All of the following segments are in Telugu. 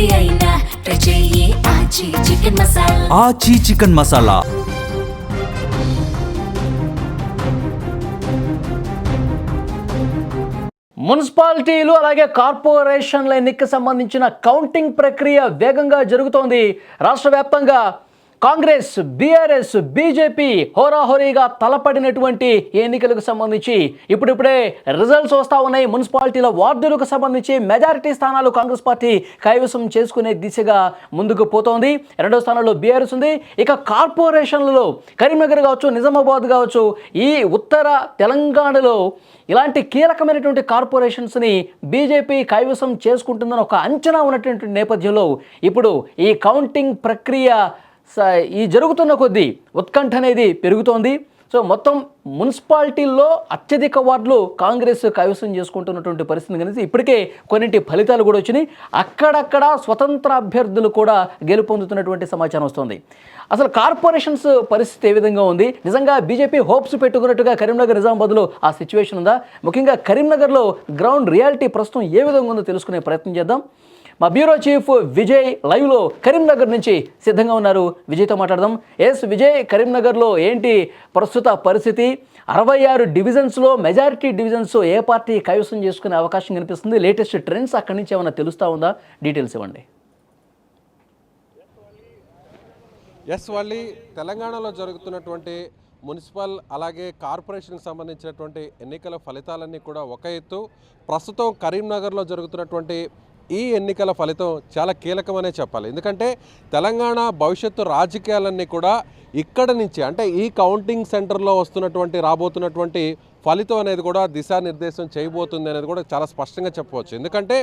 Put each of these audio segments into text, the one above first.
ఏది అయినా ట్రై చెయ్యి ఆచి చికెన్ మసాలా. ఆచి చికెన్ మసాలా. మున్సిపాలిటీలు అలాగే కార్పొరేషన్ల ఎన్నికకు సంబంధించిన కౌంటింగ్ ప్రక్రియ వేగంగా జరుగుతోంది. రాష్ట్ర వ్యాప్తంగా కాంగ్రెస్, బీఆర్ఎస్, బీజేపీ హోరాహోరీగా తలపడినటువంటి ఎన్నికలకు సంబంధించి ఇప్పుడిప్పుడే రిజల్ట్స్ వస్తూ ఉన్నాయి. మున్సిపాలిటీల వార్డులకు సంబంధించి మెజారిటీ స్థానాలు కాంగ్రెస్ పార్టీ కైవసం చేసుకునే దిశగా ముందుకు పోతోంది. రెండో స్థానంలో బీఆర్ఎస్ ఉంది. ఇక కార్పొరేషన్లలో కరీంనగర్ కావచ్చు, నిజామాబాద్ కావచ్చు, ఈ ఉత్తర తెలంగాణలో ఇలాంటి కీలకమైనటువంటి కార్పొరేషన్స్ని బీజేపీ కైవసం చేసుకుంటుందని ఒక అంచనా ఉన్నటువంటి నేపథ్యంలో ఇప్పుడు ఈ కౌంటింగ్ ప్రక్రియ ఈ జరుగుతున్న కొద్దీ ఉత్కంఠ అనేది పెరుగుతోంది. సో మొత్తం మున్సిపాలిటీల్లో అత్యధిక వార్డులు కాంగ్రెస్ కైవసం చేసుకుంటున్నటువంటి పరిస్థితి కనిపిస్తే ఇప్పటికే కొన్నింటి ఫలితాలు కూడా వచ్చినాయి. అక్కడక్కడ స్వతంత్ర అభ్యర్థులు కూడా గెలుపొందుతున్నటువంటి సమాచారం వస్తుంది. అసలు కార్పొరేషన్స్ పరిస్థితి ఏ విధంగా ఉంది? నిజంగా బీజేపీ హోప్స్ పెట్టుకున్నట్టుగా కరీంనగర్, నిజామాబాద్లో ఆ సిచ్యువేషన్ ఉందా? ముఖ్యంగా కరీంనగర్లో గ్రౌండ్ రియాలిటీ ప్రస్తుతం ఏ విధంగా ఉందో తెలుసుకునే ప్రయత్నం చేద్దాం. మా బ్యూరో చీఫ్ విజయ్ లైవ్లో కరీంనగర్ నుంచి సిద్ధంగా ఉన్నారు. విజయ్తో మాట్లాడదాం. ఎస్ విజయ్, కరీంనగర్లో ఏంటి ప్రస్తుత పరిస్థితి? 66 డివిజన్స్లో మెజారిటీ డివిజన్స్ ఏ పార్టీ కైవసం చేసుకునే అవకాశం కనిపిస్తుంది? లేటెస్ట్ ట్రెండ్స్ అక్కడి నుంచి ఏమైనా తెలుస్తూ ఉందా? డీటెయిల్స్ ఇవ్వండి. ఎస్ వల్లి, తెలంగాణలో జరుగుతున్నటువంటి మున్సిపల్ అలాగే కార్పొరేషన్కి సంబంధించినటువంటి ఎన్నికల ఫలితాలన్నీ కూడా ఒక ఎత్తు. ప్రస్తుతం కరీంనగర్లో జరుగుతున్నటువంటి ఈ ఎన్నికల ఫలితం చాలా కీలకమనే చెప్పాలి. ఎందుకంటే తెలంగాణ భవిష్యత్తు రాజకీయాలన్నీ కూడా ఇక్కడ నుంచి, అంటే ఈ కౌంటింగ్ సెంటర్లో రాబోతున్నటువంటి ఫలితం అనేది కూడా దిశానిర్దేశం చేయబోతుంది అనేది కూడా చాలా స్పష్టంగా చెప్పవచ్చు. ఎందుకంటే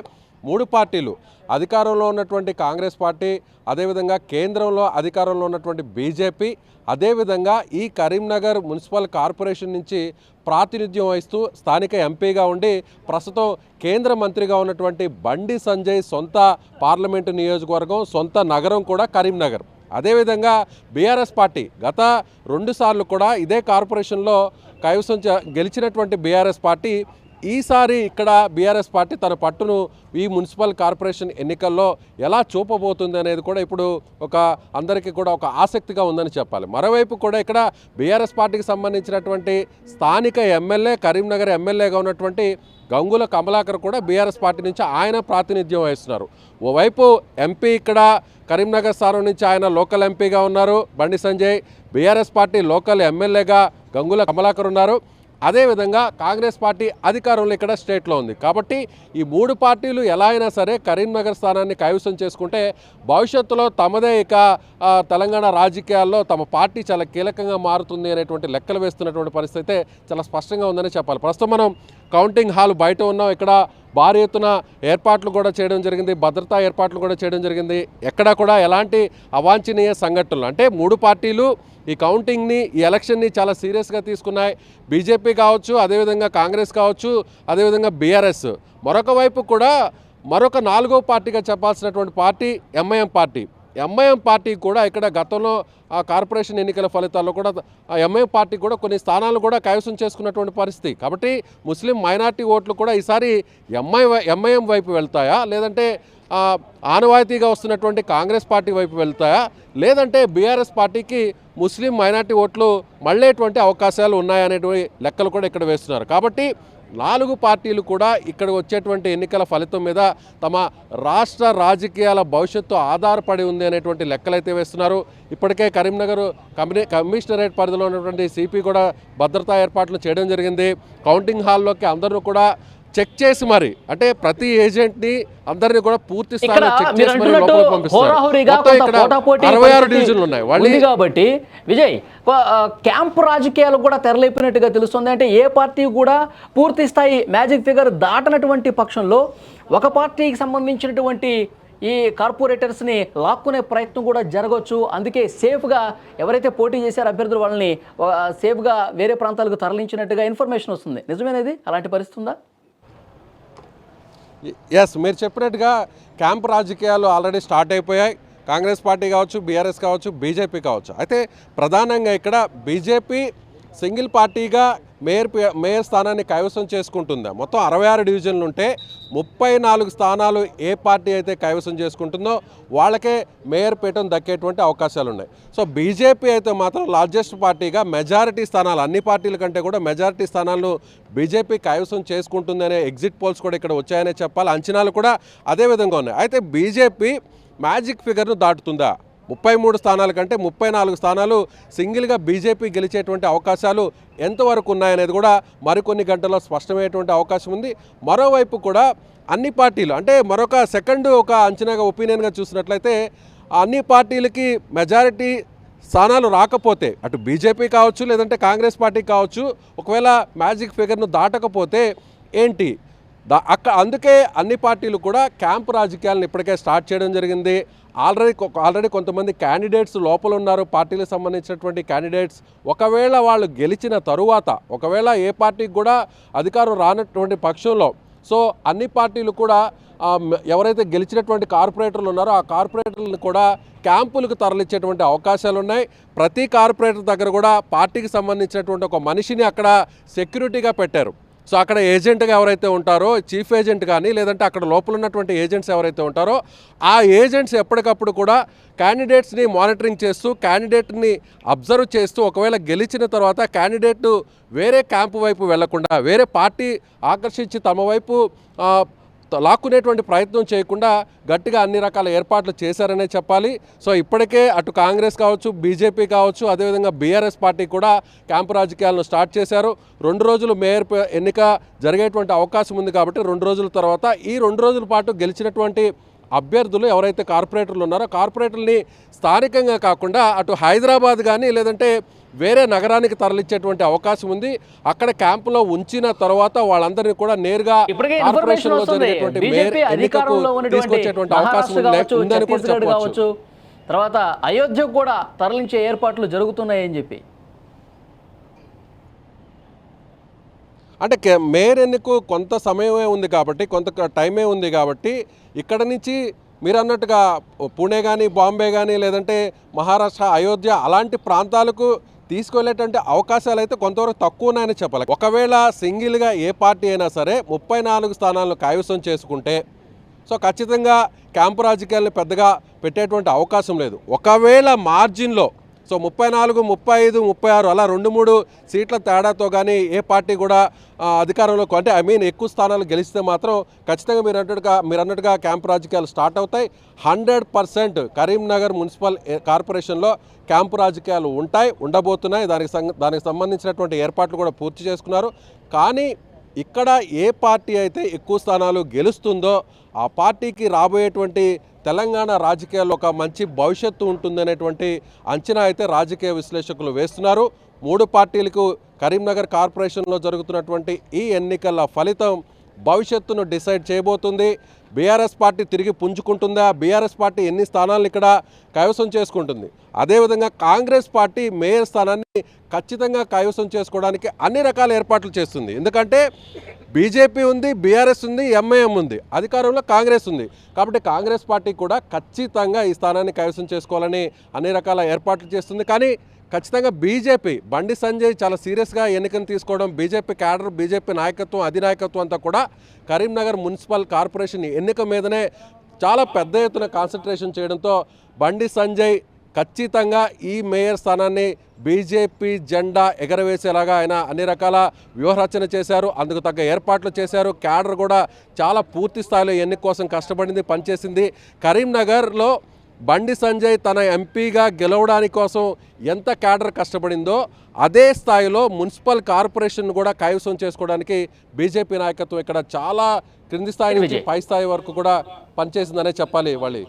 3 పార్టీలు, అధికారంలో ఉన్నటువంటి కాంగ్రెస్ పార్టీ, అదేవిధంగా కేంద్రంలో అధికారంలో ఉన్నటువంటి బీజేపీ, అదేవిధంగా ఈ కరీంనగర్ మున్సిపల్ కార్పొరేషన్ నుంచి ప్రాతినిధ్యం వహిస్తూ స్థానిక ఎంపీగా ఉండి ప్రస్తుతం కేంద్ర మంత్రిగా ఉన్నటువంటి బండి సంజయ్ సొంత పార్లమెంటు నియోజకవర్గం, సొంత నగరం కూడా కరీంనగర్. అదేవిధంగా బీఆర్ఎస్ పార్టీ గత 2 సార్లు కూడా ఇదే కార్పొరేషన్లో కైవసం గెలిచినటువంటి బీఆర్ఎస్ పార్టీ ఈసారి ఇక్కడ బీఆర్ఎస్ పార్టీ తన పట్టును ఈ మున్సిపల్ కార్పొరేషన్ ఎన్నికల్లో ఎలా చూపబోతుంది అనేది కూడా ఇప్పుడు అందరికీ కూడా ఒక ఆసక్తిగా ఉందని చెప్పాలి. మరోవైపు కూడా ఇక్కడ బీఆర్ఎస్ పార్టీకి సంబంధించినటువంటి స్థానిక ఎమ్మెల్యే, కరీంనగర్ ఎమ్మెల్యేగా ఉన్నటువంటి గంగుల కమలాకర్ కూడా బీఆర్ఎస్ పార్టీ నుంచి ఆయన ప్రాతినిధ్యం వహిస్తున్నారు. ఓవైపు ఎంపీ ఇక్కడ కరీంనగర్ స్థానం నుంచి ఆయన లోకల్ ఎంపీగా ఉన్నారు Bandi Sanjay, BRS party local ఎమ్మెల్యేగా గంగుల కమలాకర్ ఉన్నారు. అదేవిధంగా కాంగ్రెస్ పార్టీ అధికారంలో ఇక్కడ స్టేట్లో ఉంది. కాబట్టి ఈ 3 పార్టీలు ఎలా అయినా సరే కరీంనగర్ స్థానాన్ని కైవసం చేసుకుంటే భవిష్యత్తులో తమదే ఇక తెలంగాణ రాజకీయాల్లో తమ పార్టీ చాలా కీలకంగా మారుతుంది అనేటువంటి లెక్కలు వేస్తున్నటువంటి పరిస్థితి అయితే చాలా స్పష్టంగా ఉందని చెప్పాలి. ప్రస్తుతం మనం కౌంటింగ్ హాల్ బయట ఉన్నాం. ఇక్కడ భారీ ఎత్తున ఏర్పాట్లు కూడా చేయడం జరిగింది, భద్రతా ఏర్పాట్లు కూడా చేయడం జరిగింది. ఎక్కడా కూడా ఎలాంటి అవాంఛనీయ సంఘటనలు, అంటే 3 పార్టీలు ఈ కౌంటింగ్ని, ఈ ఎలక్షన్ని చాలా సీరియస్గా తీసుకున్నాయి. బీజేపీ కావచ్చు, అదేవిధంగా కాంగ్రెస్ కావచ్చు, అదేవిధంగా బీఆర్ఎస్. మరొక వైపు కూడా మరొక 4వ పార్టీగా చెప్పాల్సినటువంటి పార్టీ ఎంఐఎం పార్టీ కూడా ఇక్కడ గతంలో కార్పొరేషన్ ఎన్నికల ఫలితాల్లో కూడా ఎంఐఎం పార్టీ కూడా కొన్ని స్థానాలు కూడా కైవసం చేసుకున్నటువంటి పరిస్థితి. కాబట్టి ముస్లిం మైనార్టీ ఓట్లు కూడా ఈసారి ఎంఐఎం వైపు వెళ్తాయా, లేదంటే ఆనవాయితీగా వస్తున్నటువంటి కాంగ్రెస్ పార్టీ వైపు వెళ్తాయా, లేదంటే బీఆర్ఎస్ పార్టీకి ముస్లిం మైనార్టీ ఓట్లు మళ్ళేటువంటి అవకాశాలు ఉన్నాయనేటువంటి లెక్కలు కూడా ఇక్కడ వేస్తున్నారు. కాబట్టి 4 పార్టీలు కూడా ఇక్కడ వచ్చేటువంటి ఎన్నికల ఫలితం మీద తమ రాష్ట్ర రాజకీయాల భవిష్యత్తు ఆధారపడి ఉంది అనేటువంటి లెక్కలైతే వేస్తున్నారు. ఇప్పటికే కరీంనగర్ కమిషనరేట్ పరిధిలో ఉన్నటువంటి సిపి కూడా భద్రతా ఏర్పాట్లు చేయడం జరిగింది. కౌంటింగ్ హాల్లోకి అందరూ కూడా చెక్ చేసి మరి, అంటే ప్రతి ఏజెంట్ని అందరినీ కూడా పూర్తి స్థాయిలో చెక్ చేసి మరి లోపలికి పంపిస్తారు. 66 డివిజన్లు ఉన్నాయి కాబట్టి విజయ్, క్యాంప్ రాజకీయాలు కూడా తెరలేపినట్టుగా తెలుస్తుంది. అంటే ఏ పార్టీ కూడా పూర్తి స్థాయి మ్యాజిక్ ఫిగర్ దాటనటువంటి పక్షంలో ఒక పార్టీకి సంబంధించినటువంటి ఈ కార్పొరేటర్స్ని లాక్కునే ప్రయత్నం కూడా జరగవచ్చు. అందుకే సేఫ్గా ఎవరైతే పోటీ చేశారో అభ్యర్థులు వాళ్ళని సేఫ్గా వేరే ప్రాంతాలకు తరలించినట్టుగా ఇన్ఫర్మేషన్ వస్తుంది. నిజమేనది? అలాంటి పరిస్థితి ఉందా? ఎస్, మీరు చెప్పినట్టుగా క్యాంప్ రాజకీయాలు ఆల్రెడీ స్టార్ట్ అయిపోయాయి. కాంగ్రెస్ పార్టీ కావచ్చు, బీఆర్ఎస్ కావచ్చు, బీజేపీ కావచ్చు. అయితే ప్రధానంగా ఇక్కడ బీజేపీ సింగిల్ పార్టీగా మేయర్ స్థానాన్ని కైవసం చేసుకుంటుందా? మొత్తం 66 డివిజన్లు ఉంటే 34 స్థానాలు ఏ పార్టీ అయితే కైవసం చేసుకుంటుందో వాళ్ళకే మేయర్ పీఠం దక్కేటువంటి అవకాశాలు ఉన్నాయి. సో బీజేపీ అయితే మాత్రం లార్జెస్ట్ పార్టీగా మెజారిటీ స్థానాలు, అన్ని పార్టీల కంటే కూడా మెజారిటీ స్థానాలను బీజేపీ కైవసం చేసుకుంటుందనే ఎగ్జిట్ పోల్స్ కూడా ఇక్కడ వచ్చాయనే చెప్పాలి. అంచనాలు కూడా అదే విధంగా ఉన్నాయి. అయితే బీజేపీ మ్యాజిక్ ఫిగర్ను దాటుతుందా? 33 స్థానాల కంటే 34 స్థానాలు సింగిల్గా బీజేపీ గెలిచేటువంటి అవకాశాలు ఎంతవరకు ఉన్నాయనేది కూడా మరికొన్ని గంటల్లో స్పష్టమయ్యేటువంటి అవకాశం ఉంది. మరోవైపు కూడా అన్ని పార్టీలు, అంటే మరొక సెకండ్ ఒక అంచనాగా ఒపీనియన్గా చూసినట్లయితే అన్ని పార్టీలకి మెజారిటీ స్థానాలు రాకపోతే, అటు బీజేపీ కావచ్చు లేదంటే కాంగ్రెస్ పార్టీ కావచ్చు, ఒకవేళ మ్యాజిక్ ఫిగర్ను దాటకపోతే ఏంటి అందుకే అన్ని పార్టీలు కూడా క్యాంప్ రాజకీయాలను ఇప్పటికే స్టార్ట్ చేయడం జరిగింది. ఆల్రెడీ కొంతమంది క్యాండిడేట్స్ లోపల ఉన్నారు, పార్టీలకు సంబంధించినటువంటి క్యాండిడేట్స్. ఒకవేళ వాళ్ళు గెలిచిన తరువాత, ఒకవేళ ఏ పార్టీకి కూడా అధికారం రానటువంటి పక్షంలో, సో అన్ని పార్టీలు కూడా ఎవరైతే గెలిచినటువంటి కార్పొరేటర్లు ఉన్నారో ఆ కార్పొరేటర్లను కూడా క్యాంపులకు తరలించేటువంటి అవకాశాలు ఉన్నాయి. ప్రతి కార్పొరేటర్ దగ్గర కూడా పార్టీకి సంబంధించినటువంటి ఒక మనిషిని అక్కడ సెక్యూరిటీగా పెట్టారు. సో అక్కడ ఏజెంట్గా ఎవరైతే ఉంటారో, చీఫ్ ఏజెంట్ కానీ లేదంటే అక్కడ లోపల ఉన్నటువంటి ఏజెంట్స్ ఎవరైతే ఉంటారో ఆ ఏజెంట్స్ ఎప్పటికప్పుడు కూడా క్యాండిడేట్స్ని మానిటరింగ్ చేస్తూ, క్యాండిడేట్ని అబ్జర్వ్ చేస్తూ, ఒకవేళ గెలిచిన తర్వాత క్యాండిడేట్ వేరే క్యాంపు వైపు వెళ్లకుండా, వేరే పార్టీ ఆకర్షించి తమ వైపు లాక్కునేటువంటి ప్రయత్నం చేయకుండా గట్టిగా అన్ని రకాల ఏర్పాట్లు చేశారనే చెప్పాలి. సో ఇప్పటికే అటు కాంగ్రెస్ కావచ్చు, బీజేపీ కావచ్చు, అదేవిధంగా బీఆర్ఎస్ పార్టీ కూడా క్యాంపు రాజకీయాలను స్టార్ట్ చేశారు. 2 రోజులు మేయర్ ఎన్నిక జరిగేటువంటి అవకాశం ఉంది కాబట్టి 2 రోజుల తర్వాత ఈ 2 రోజుల పాటు గెలిచినటువంటి అభ్యర్థులు ఎవరైతే కార్పొరేటర్లు ఉన్నారో కార్పొరేటర్ని స్థానికంగా కాకుండా అటు హైదరాబాద్ కానీ లేదంటే వేరే నగరానికి తరలించేటువంటి అవకాశం ఉంది. అక్కడ క్యాంపులో ఉంచిన తర్వాత వాళ్ళందరినీ కూడా నేరుగా కార్పొరేషన్లో జరిగేటువంటి మేయర్ ఎన్నికకు తీసుకొచ్చేటువంటి అవకాశం ఉందని కూడా చెప్పవచ్చు. తర్వాత అయోధ్యకు కూడా తరలించే ఏర్పాట్లు జరుగుతున్నాయని చెప్పి, అంటే మేయర్ ఎన్నికకు కొంత సమయమే ఉంది కాబట్టి, కొంత టైమే ఉంది కాబట్టి ఇక్కడ నుంచి మీరు అన్నట్టుగా పూణే కానీ, బాంబే కానీ లేదంటే మహారాష్ట్ర, అయోధ్య అలాంటి ప్రాంతాలకు తీసుకెళ్లేటువంటి అవకాశాలు అయితే కొంతవరకు తక్కువ ఉన్నాయని చెప్పాలి. ఒకవేళ సింగిల్గా ఏ పార్టీ అయినా సరే 34 స్థానాలను కైవసం చేసుకుంటే సో ఖచ్చితంగా క్యాంపు రాజకీయాలను పెద్దగా పెట్టేటువంటి అవకాశం లేదు. ఒకవేళ మార్జిన్లో సో 34, 35, 36 అలా 2-3 సీట్ల తేడాతో కానీ ఏ పార్టీ కూడా అధికారంలోకి, అంటే ఎక్కువ స్థానాలు గెలిస్తే మాత్రం ఖచ్చితంగా మీరు అన్నట్టుగా క్యాంపు రాజకీయాలు స్టార్ట్ అవుతాయి. 100% కరీంనగర్ మున్సిపల్ కార్పొరేషన్లో క్యాంపు రాజకీయాలు ఉండబోతున్నాయి. దానికి సంబంధించినటువంటి ఏర్పాట్లు కూడా పూర్తి చేసుకున్నారు. కానీ ఇక్కడ ఏ పార్టీ అయితే ఎక్కువ స్థానాలు గెలుస్తుందో ఆ పార్టీకి రాబోయేటువంటి తెలంగాణ రాజకీయాల్లో ఒక మంచి భవిష్యత్తు ఉంటుందనేటువంటి అంచనా అయితే రాజకీయ విశ్లేషకులు వేస్తున్నారు. 3 పార్టీలకు కరీంనగర్ కార్పొరేషన్లో జరుగుతున్నటువంటి ఈ ఎన్నికల ఫలితం భవిష్యత్తును డిసైడ్ చేయబోతుంది. బీఆర్ఎస్ పార్టీ తిరిగి పుంజుకుంటుందా, బీఆర్ఎస్ పార్టీ ఎన్ని స్థానాలను ఇక్కడ కైవసం చేసుకుంటుంది, అదేవిధంగా కాంగ్రెస్ పార్టీ మేయర్ స్థానాన్ని ఖచ్చితంగా కైవసం చేసుకోవడానికి అన్ని రకాల ఏర్పాట్లు చేస్తుంది. ఎందుకంటే బీజేపీ ఉంది, బీఆర్ఎస్ ఉంది, ఎంఐఎం ఉంది, అధికారంలో కాంగ్రెస్ ఉంది. కాబట్టి కాంగ్రెస్ పార్టీ కూడా ఖచ్చితంగా ఈ స్థానాన్ని కైవసం చేసుకోవాలని అన్ని రకాల ఏర్పాట్లు చేస్తుంది. కానీ ఖచ్చితంగా బీజేపీ, బండి సంజయ్ చాలా సీరియస్గా ఎన్నికను తీసుకోవడం, బీజేపీ క్యాడర్, బీజేపీ నాయకత్వం, అధినాయకత్వం అంతా కూడా కరీంనగర్ మున్సిపల్ కార్పొరేషన్ ఎన్నిక మీదనే చాలా పెద్ద ఎత్తున కాన్సన్ట్రేషన్ చేయడంతో బండి సంజయ్ ఖచ్చితంగా ఈ మేయర్ స్థానాన్ని బీజేపీ జెండా ఎగరవేసేలాగా ఆయన అన్ని రకాల వ్యూహరచన చేశారు. అందుకు తగ్గ ఏర్పాట్లు చేశారు. క్యాడర్ కూడా చాలా పూర్తి స్థాయిలో ఎన్నిక కోసం కష్టపడింది, పనిచేసింది. కరీంనగర్లో బండి సంజయ్ తన ఎంపీగా గెలవడానికి కోసం ఎంత క్యాడర్ కష్టపడిందో అదే స్థాయిలో మున్సిపల్ కార్పొరేషన్ కూడా కైవసం చేసుకోవడానికి బీజేపీ నాయకత్వం ఇక్కడ చాలా క్రింది స్థాయి నుంచి పై స్థాయి వరకు కూడా పనిచేసిందనే చెప్పాలి. వాళ్ళు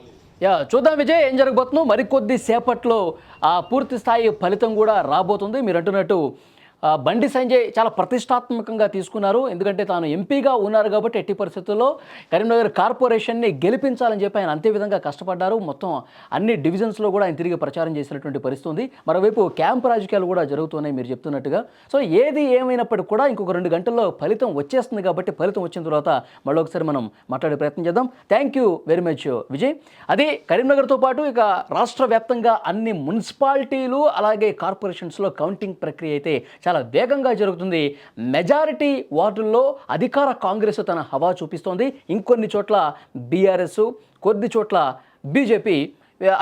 చూద్దాం విజయ్ ఏం జరగబోతుందో. మరికొద్ది సేపట్లో ఆ పూర్తి స్థాయి ఫలితం కూడా రాబోతుంది. మీరు అంటున్నట్టు బండి సంజయ్ చాలా ప్రతిష్టాత్మకంగా తీసుకున్నారు. ఎందుకంటే తాను ఎంపీగా ఉన్నారు కాబట్టి ఎట్టి పరిస్థితుల్లో కరీంనగర్ కార్పొరేషన్ని గెలిపించాలని చెప్పి ఆయన అంతే విధంగా కష్టపడ్డారు. మొత్తం అన్ని డివిజన్స్లో కూడా ఆయన తిరిగి ప్రచారం చేసినటువంటి పరిస్థితి ఉంది. మరోవైపు క్యాంప్ రాజకీయాలు కూడా జరుగుతున్నాయి మీరు చెప్తున్నట్టుగా. సో ఏది ఏమైనప్పటికీ కూడా ఇంకొక 2 గంటల్లో ఫలితం వచ్చేస్తుంది కాబట్టి ఫలితం వచ్చిన తర్వాత మళ్ళీ ఒకసారి మనం మాట్లాడే ప్రయత్నం చేద్దాం. Thank you very much Vijay. అది కరీంనగర్తో పాటు ఇక రాష్ట్ర వ్యాప్తంగా అన్ని మున్సిపాలిటీలు అలాగే కార్పొరేషన్స్లో కౌంటింగ్ ప్రక్రియ అయితే చాలా వేగంగా జరుగుతుంది. మెజారిటీ వార్డుల్లో అధికార కాంగ్రెస్ తన హవా చూపిస్తోంది. ఇంకొన్ని చోట్ల బీఆర్ఎస్, కొద్ది చోట్ల బీజేపీ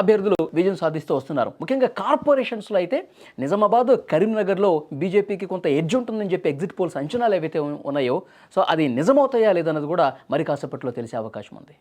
అభ్యర్థులు విజయం సాధిస్తూ వస్తున్నారు. ముఖ్యంగా కార్పొరేషన్స్లో అయితే నిజామాబాద్, కరీంనగర్లో బీజేపీకి కొంత ఎడ్జ్ ఉంటుందని చెప్పి ఎగ్జిట్ పోల్స్ అంచనాలు ఏవైతే ఉన్నాయో సో అది నిజమవుతాయా లేదన్నది కూడా మరి కాసేపట్లో తెలిసే అవకాశం ఉంది.